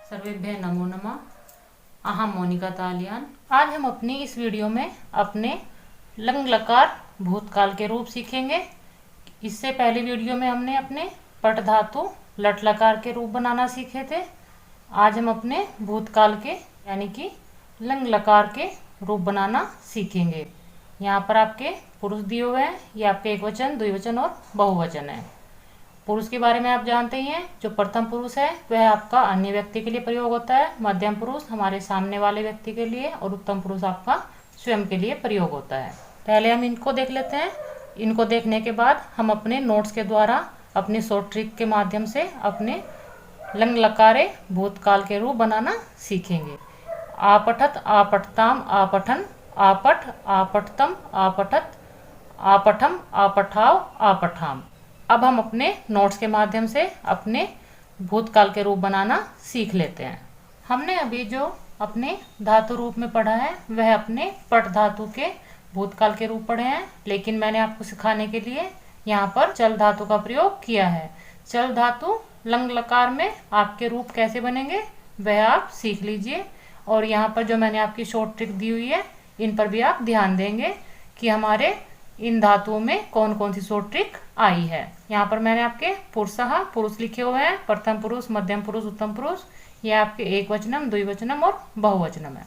सर्वेभ्यः नमो नमः। अहम मोनिका तालियान। आज हम अपनी इस वीडियो में अपने लंग लकार भूतकाल के रूप सीखेंगे। इससे पहले वीडियो में हमने अपने पट धातु लट लकार के रूप बनाना सीखे थे। आज हम अपने भूतकाल के यानी कि लंग लकार के रूप बनाना सीखेंगे। यहाँ पर आपके पुरुष दिए हुए हैं। ये आपके एकवचन, द्विवचन और बहुवचन है। पुरुष के बारे में आप जानते ही हैं। जो प्रथम पुरुष है वह आपका अन्य व्यक्ति के लिए प्रयोग होता है, मध्यम पुरुष हमारे सामने वाले व्यक्ति के लिए और उत्तम पुरुष आपका स्वयं के लिए प्रयोग होता है। पहले हम इनको देख लेते हैं। इनको देखने के बाद हम अपने नोट्स के द्वारा अपनी शॉर्ट ट्रिक के माध्यम से अपने लंग लकारे भूतकाल के रूप बनाना सीखेंगे। आपठत, आपठताम, आपठन, आपठ, आपठतम, आपठत, आपठम, आपठाव, आपठाम। अब हम अपने नोट्स के माध्यम से अपने भूतकाल के रूप बनाना सीख लेते हैं। हमने अभी जो अपने धातु रूप में पढ़ा है वह अपने पट धातु के भूतकाल के रूप पढ़े हैं, लेकिन मैंने आपको सिखाने के लिए यहाँ पर चल धातु का प्रयोग किया है। चल धातु लंग लकार में आपके रूप कैसे बनेंगे वह आप सीख लीजिए। और यहाँ पर जो मैंने आपकी शॉर्ट ट्रिक दी हुई है इन पर भी आप ध्यान देंगे कि हमारे इन धातुओं में कौन कौन सी शॉर्ट ट्रिक आई है। यहाँ पर मैंने आपके पुरुष लिखे हुए हैं, प्रथम पुरुष, मध्यम पुरुष, उत्तम पुरुष। ये आपके एक वचनम, द्विवचनम और बहुवचनम है।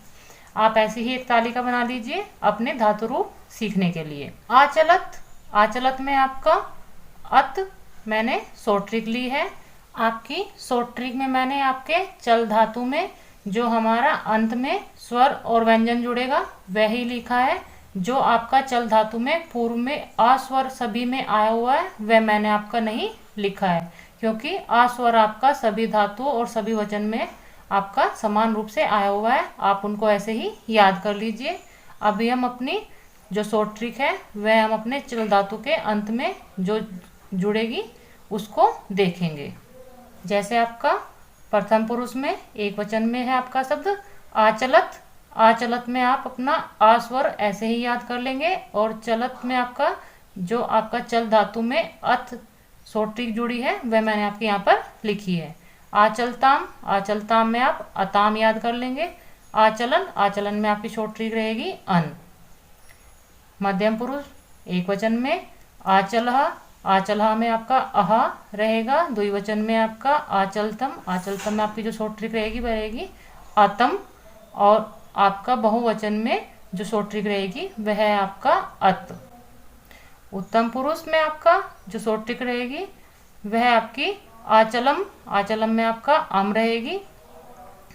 आप ऐसी ही एक तालिका बना लीजिए अपने धातु रूप सीखने के लिए। आचलत, आचलत में आपका अत मैंने शॉर्ट ट्रिक ली है। आपकी शॉर्ट ट्रिक में मैंने आपके चल धातु में जो हमारा अंत में स्वर और व्यंजन जुड़ेगा वही लिखा है। जो आपका चल धातु में पूर्व में अस्वर सभी में आया हुआ है वह मैंने आपका नहीं लिखा है, क्योंकि अस्वर आपका सभी धातुओं और सभी वचन में आपका समान रूप से आया हुआ है। आप उनको ऐसे ही याद कर लीजिए। अभी हम अपनी जो शॉर्ट ट्रिक है वह हम अपने चल धातु के अंत में जो जुड़ेगी उसको देखेंगे। जैसे आपका प्रथम पुरुष में एक वचन में है आपका शब्द आचलत। आचलत में आप अपना आ स्वर ऐसे ही याद कर लेंगे। और चलत में आपका जो आपका चल धातु में अथ शॉर्ट ट्रिक जुड़ी है वह मैंने आपके यहाँ पर लिखी है। आचलताम, आचलताम में आप अताम याद कर लेंगे। आचलन, आचलन में आपकी शॉर्ट ट्रिक रहेगी अन। मध्यम पुरुष एक वचन में आचलहा, आचलहा में आपका अहा रहेगा। द्विवचन में आपका आचलतम, आचलतम में आपकी जो शॉर्ट ट्रिक रहेगी वह रहेगी अतम। और आपका बहुवचन में जो शॉर्ट ट्रिक रहेगी वह है आपका अत। उत्तम पुरुष में आपका जो शॉर्ट ट्रिक रहेगी वह आपकी आचलम, आचलम में आपका अम रहेगी।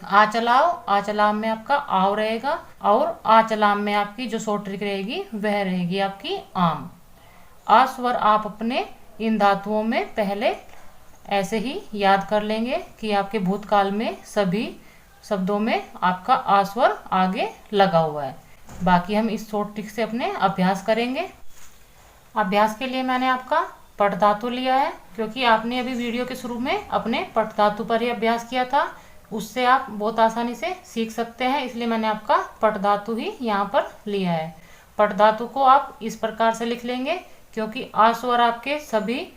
आचलाव, आचलाम में आपका आव रहेगा। और आचलाम में आपकी जो शॉर्ट ट्रिक रहेगी वह रहेगी आपकी आम। अस्वर आप अपने इन धातुओं में पहले ऐसे ही याद कर लेंगे कि आपके भूतकाल में सभी शब्दों में आपका आ स्वर आगे लगा हुआ है। बाकी हम इस शॉर्ट ट्रिक से अपने अभ्यास करेंगे। अभ्यास के लिए मैंने आपका पट धातु लिया है, क्योंकि आपने अभी वीडियो के शुरू में अपने पट धातु पर ही अभ्यास किया था। उससे आप बहुत आसानी से सीख सकते हैं, इसलिए मैंने आपका पट धातु ही यहाँ पर लिया है। पट धातु को आप इस प्रकार से लिख लेंगे, क्योंकि आ स्वर आपके सभी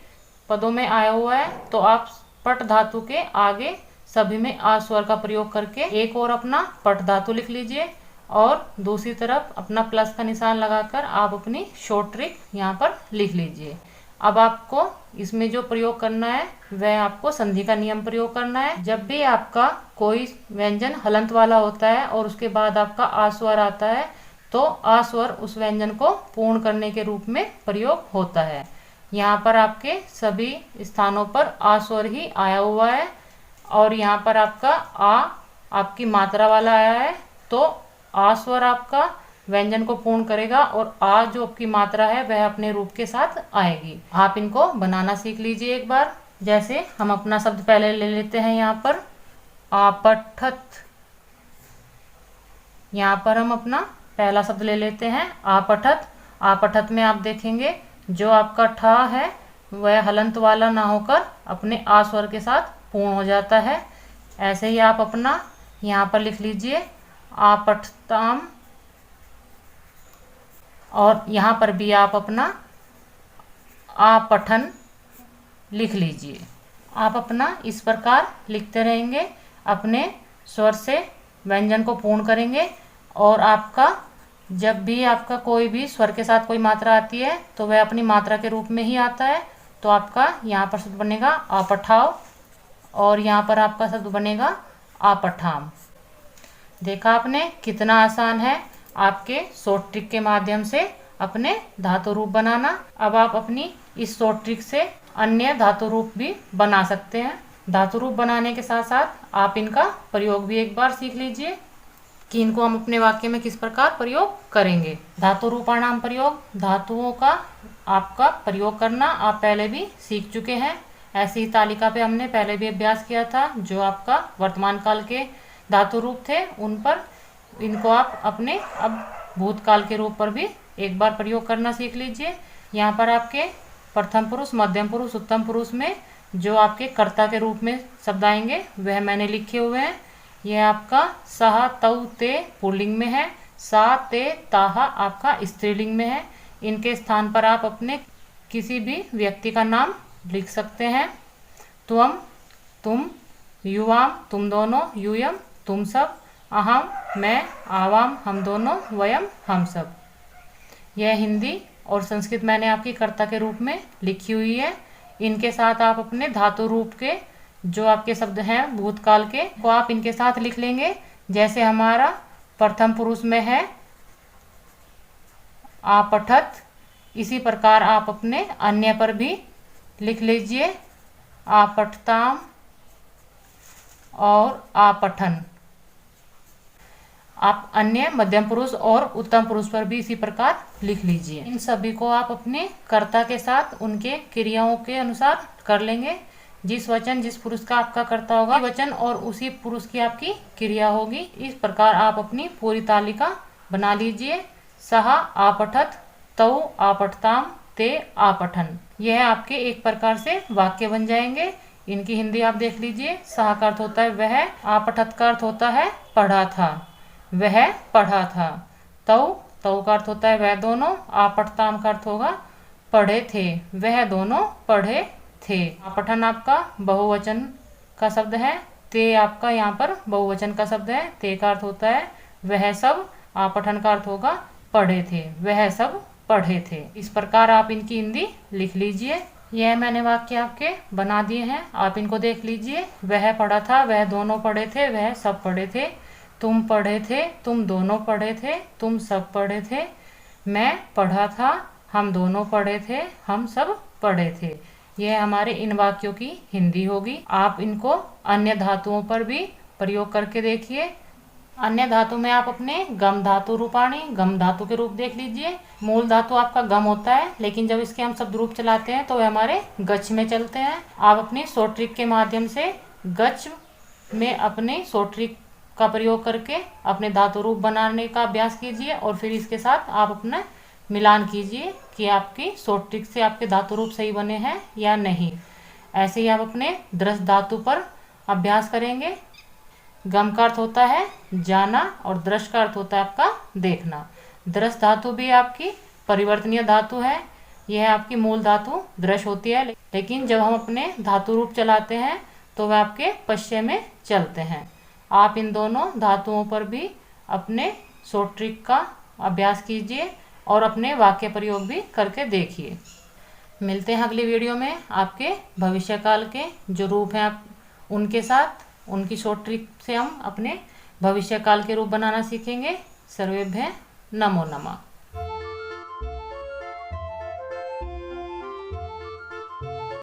पदों में आया हुआ है तो आप पट धातु के आगे सभी में आ स्वर का प्रयोग करके एक और अपना पट धातु लिख लीजिए और दूसरी तरफ अपना प्लस का निशान लगाकर आप अपनी शॉर्ट ट्रिक यहाँ पर लिख लीजिए। अब आपको इसमें जो प्रयोग करना है वह आपको संधि का नियम प्रयोग करना है। जब भी आपका कोई व्यंजन हलंत वाला होता है और उसके बाद आपका आ स्वर आता है तो आ स्वर उस व्यंजन को पूर्ण करने के रूप में प्रयोग होता है। यहाँ पर आपके सभी स्थानों पर आ स्वर ही आया हुआ है और यहाँ पर आपका आ आपकी मात्रा वाला आया है तो आ स्वर आपका व्यंजन को पूर्ण करेगा और आ जो आपकी मात्रा है वह अपने रूप के साथ आएगी। आप इनको बनाना सीख लीजिए एक बार। जैसे हम अपना शब्द पहले ले लेते हैं यहाँ पर आपठत। यहाँ पर हम अपना पहला शब्द ले लेते हैं आपठत। आपठत में आप देखेंगे जो आपका ठा है वह हलंत वाला ना होकर अपने आ स्वर के साथ पूर्ण हो जाता है। ऐसे ही आप अपना यहाँ पर लिख लीजिए आपठताम। और यहाँ पर भी आप अपना आपठन लिख लीजिए। आप अपना इस प्रकार लिखते रहेंगे। अपने स्वर से व्यंजन को पूर्ण करेंगे। और आपका जब भी आपका कोई भी स्वर के साथ कोई मात्रा आती है तो वह अपनी मात्रा के रूप में ही आता है। तो आपका यहाँ पर शब्द बनेगा आपठाव और यहाँ पर आपका शब्द बनेगा आपठाम। देखा आपने कितना आसान है आपके शॉर्ट ट्रिक के माध्यम से अपने धातु रूप बनाना। अब आप अपनी इस शॉर्ट ट्रिक से अन्य धातु रूप भी बना सकते हैं। धातु रूप बनाने के साथ साथ आप इनका प्रयोग भी एक बार सीख लीजिए कि इनको हम अपने वाक्य में किस प्रकार प्रयोग करेंगे। धातु रूपाणाम प्रयोग, धातुओं का आपका प्रयोग करना आप पहले भी सीख चुके हैं। ऐसी ही तालिका पे हमने पहले भी अभ्यास किया था। जो आपका वर्तमान काल के धातु रूप थे उन पर इनको आप अपने अब भूतकाल के रूप पर भी एक बार प्रयोग करना सीख लीजिए। यहाँ पर आपके प्रथम पुरुष, मध्यम पुरुष, उत्तम पुरुष में जो आपके कर्ता के रूप में शब्द आएंगे वह मैंने लिखे हुए हैं। यह आपका सह तौ ते पुल्लिंग में है, सा ते ताहा आपका स्त्रीलिंग में है। इनके स्थान पर आप अपने किसी भी व्यक्ति का नाम लिख सकते हैं। त्वम तुम, युवाम तुम दोनों, यूयम तुम सब, अहम मैं, आवाम हम दोनों, वयम हम सब। यह हिंदी और संस्कृत मैंने आपकी कर्ता के रूप में लिखी हुई है। इनके साथ आप अपने धातु रूप के जो आपके शब्द हैं भूतकाल के वो आप इनके साथ लिख लेंगे। जैसे हमारा प्रथम पुरुष में है आपठत, इसी प्रकार आप अपने अन्य पर भी लिख लीजिए आपठताम और आपठन। आप अन्य मध्यम पुरुष और उत्तम पुरुष पर भी इसी प्रकार लिख लीजिए। इन सभी को आप अपने कर्ता के साथ उनके क्रियाओं के अनुसार कर लेंगे। जिस वचन जिस पुरुष का आपका कर्ता होगा वचन और उसी पुरुष की आपकी क्रिया होगी। इस प्रकार आप अपनी पूरी तालिका बना लीजिए। सह आपठत, तौ आपठताम, ते आपठन। यह आपके एक प्रकार से वाक्य बन जाएंगे। इनकी हिंदी आप देख लीजिए। सह का अर्थ होता है वह, आपठत का अर्थ होता है पढ़ा था, वह पढ़ा था। तौ का अर्थ होता है वह दोनों, आपठताम का अर्थ होगा पढ़े थे, वह दोनों पढ़े थे। आपठन आपका बहुवचन का शब्द है। ते आपका यहाँ पर बहुवचन का शब्द है। ते का अर्थ होता है वह सब, आपठन का अर्थ होगा पढ़े थे, वह सब पढ़े थे। इस प्रकार आप इनकी हिंदी लिख लीजिए। यह मैंने वाक्य आपके बना दिए हैं, आप इनको देख लीजिए। वह पढ़ा था, वह दोनों पढ़े थे, वह सब पढ़े थे। तुम पढ़े थे, तुम दोनों पढ़े थे, तुम सब पढ़े थे। मैं पढ़ा था, हम दोनों पढ़े थे, हम सब पढ़े थे। यह हमारे इन वाक्यों की हिंदी होगी। आप इनको अन्य धातुओं पर भी प्रयोग करके देखिए। अन्य धातु में आप अपने गम धातु रूपाणी, गम धातु के रूप देख लीजिए। मूल धातु आपका गम होता है, लेकिन जब इसके हम शब्द रूप चलाते हैं तो वे हमारे गच्छ में चलते हैं। आप अपनी शॉर्ट ट्रिक के माध्यम से गच्छ में अपने शॉर्ट ट्रिक का प्रयोग करके अपने धातु रूप बनाने का अभ्यास कीजिए और फिर इसके साथ आप अपना मिलान कीजिए कि आपकी शॉर्ट ट्रिक से आपके धातु रूप सही बने हैं या नहीं। ऐसे ही आप अपने दृश्य धातु पर अभ्यास करेंगे। गम का अर्थ होता है जाना और दृश्य का अर्थ होता है आपका देखना। दृश्य धातु भी आपकी परिवर्तनीय धातु है। यह आपकी मूल धातु दृश्य होती है, लेकिन जब हम अपने धातु रूप चलाते हैं तो वह आपके पश्य में चलते हैं। आप इन दोनों धातुओं पर भी अपने शॉर्ट ट्रिक का अभ्यास कीजिए और अपने वाक्य प्रयोग भी करके देखिए। मिलते हैं अगली वीडियो में आपके भविष्यकाल के जो रूप हैं आप उनके साथ, उनकी शॉर्ट ट्रिक से हम अपने भविष्यकाल के रूप बनाना सीखेंगे। सर्वेभ्य नमो नमः।